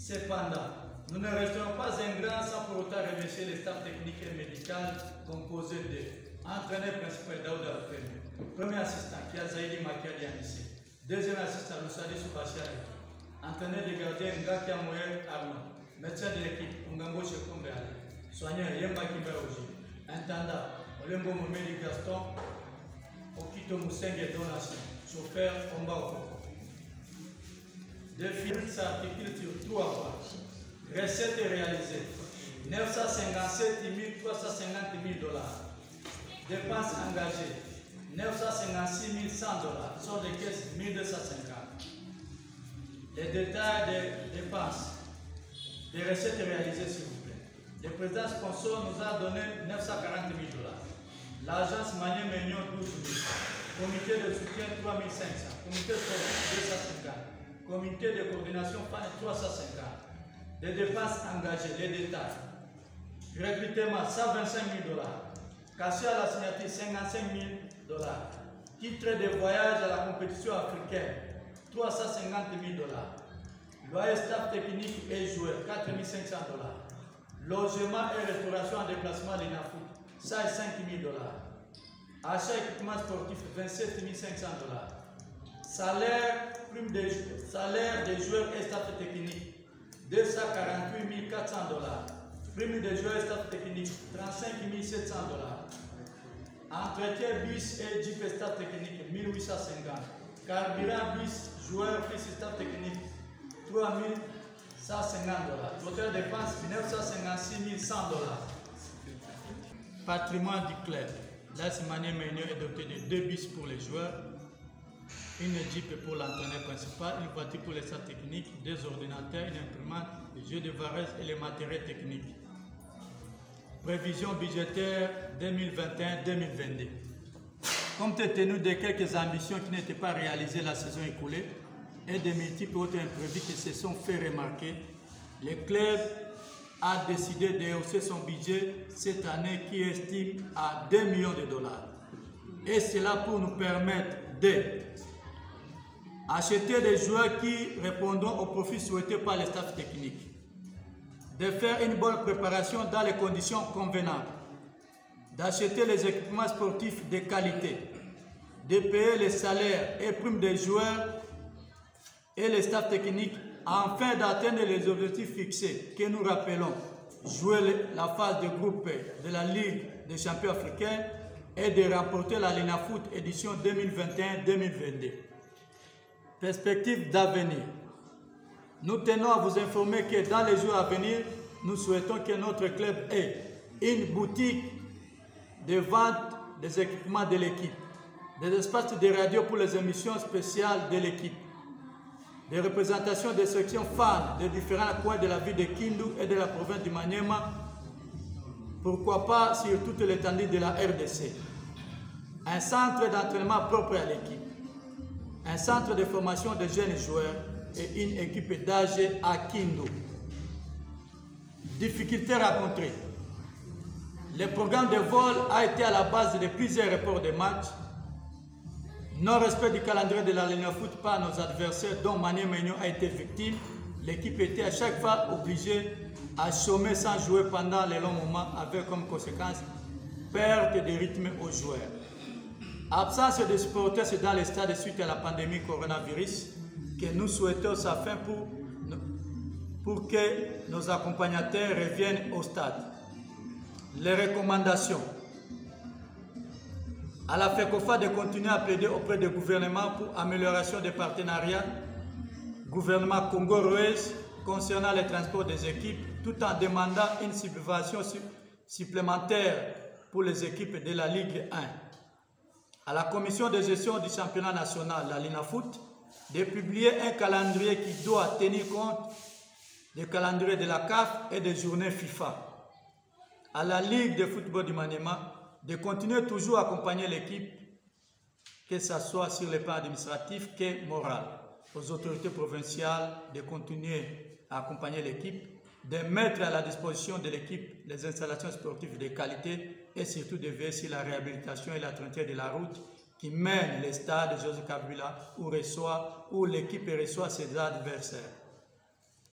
Cependant, nous ne resterons pas ingrats sans pour autant remercier les staffs techniques et médicaux composés de entraîneur principal Daouda Alfredo, premier assistant qui a Zaidi Makiadi Anissé, deuxième assistant Loussadi Soubachari, entraîneur de gardien Ngaki Amoyer Arnaud, médecin de l'équipe Ngambo Chekombe Ali, soigneur Yemba Kimber Oji, intendant Olembo Momedi Gaston, Okito Moussenge Donation, chauffeur Omba Okoko. Défi s'articule sur 3 points. Recettes réalisées 957 350 $. Dépenses engagées 956 100 $, sur des caisses 1250. Les détails des dépenses, des recettes réalisées s'il vous plaît. Le président sponsor nous a donné 940 000 $. L'agence Mané Mignon 12 000. Comité de soutien 3 500. Comité sportif 250. Comité de coordination FAN 350. Les dépenses engagées, les détails. Recrutement 125 000 $. Cachet à la signature 55 000 $. Titre de voyage à la compétition africaine 350 000 $. Loyer staff technique et joueur 4 500 $. Logement et restauration en déplacement de l'INAFOOT 105 000 $. Achat équipement sportif 27 500 $. Salaire, prime des salaire des joueurs et staff technique 248 400 $. Prime des joueurs et staff technique 35 700 $. Entretien bus et jeep staff technique 1850. Carburant bus, joueurs plus staff technique 3 150 $. Total dépense 956 100 $. Patrimoine du club. La Simane Ménio est doté de 2 bus pour les joueurs, une Jeep pour l'entraîneur principal, une voiture pour les staffs techniques, 2 ordinateurs, une imprimante, des jeux de Varese et les matériels techniques. Prévision budgétaire 2021-2022. Compte tenu de quelques ambitions qui n'étaient pas réalisées la saison écoulée et de multiples autres imprévus qui se sont fait remarquer, le club a décidé de hausser son budget cette année qui estime à 2 millions de $. Et cela pour nous permettre de acheter des joueurs qui répondront aux profils souhaités par les staffs techniques, de faire une bonne préparation dans les conditions convenables, d'acheter les équipements sportifs de qualité, de payer les salaires et primes des joueurs et les staffs techniques, afin d'atteindre les objectifs fixés que nous rappelons, jouer la phase de groupe de la Ligue des champions africains et de remporter la l'INAFOOT édition 2021-2022. Perspective d'avenir. Nous tenons à vous informer que dans les jours à venir, nous souhaitons que notre club ait une boutique de vente des équipements de l'équipe, des espaces de radio pour les émissions spéciales de l'équipe, des représentations des sections fans de différents coins de la ville de Kindu et de la province du Maniema, pourquoi pas sur toute l'étendue de la RDC. Un centre d'entraînement propre à l'équipe, un centre de formation de jeunes joueurs et une équipe d'âge à Kindu. Difficultés rencontrées. Le programme de vol a été à la base de plusieurs reports de matchs. Non-respect du calendrier de la l'INAFOOT par nos adversaires dont Mané Mignon a été victime. L'équipe était à chaque fois obligée à chômer sans jouer pendant les longs moments avec comme conséquence perte de rythme aux joueurs. Absence de supporters dans les stades suite à la pandémie coronavirus que nous souhaitons sa fin pour que nos accompagnateurs reviennent au stade. Les recommandations. À la FECOFA de continuer à plaider auprès du gouvernement pour amélioration des partenariats gouvernement congolais concernant les transports des équipes, tout en demandant une subvention supplémentaire pour les équipes de la Ligue 1. À la commission de gestion du championnat national, la l'INAFOOT, de publier un calendrier qui doit tenir compte du calendrier de la CAF et des journées FIFA. À la Ligue de football du Maniema, de continuer toujours à accompagner l'équipe, que ce soit sur le plan administratif que moral. Aux autorités provinciales de continuer à accompagner l'équipe, de mettre à la disposition de l'équipe les installations sportives de qualité et surtout de veiller sur la réhabilitation et l'entretien de la route qui mène les stades de Joseph Kabila où l'équipe reçoit ses adversaires.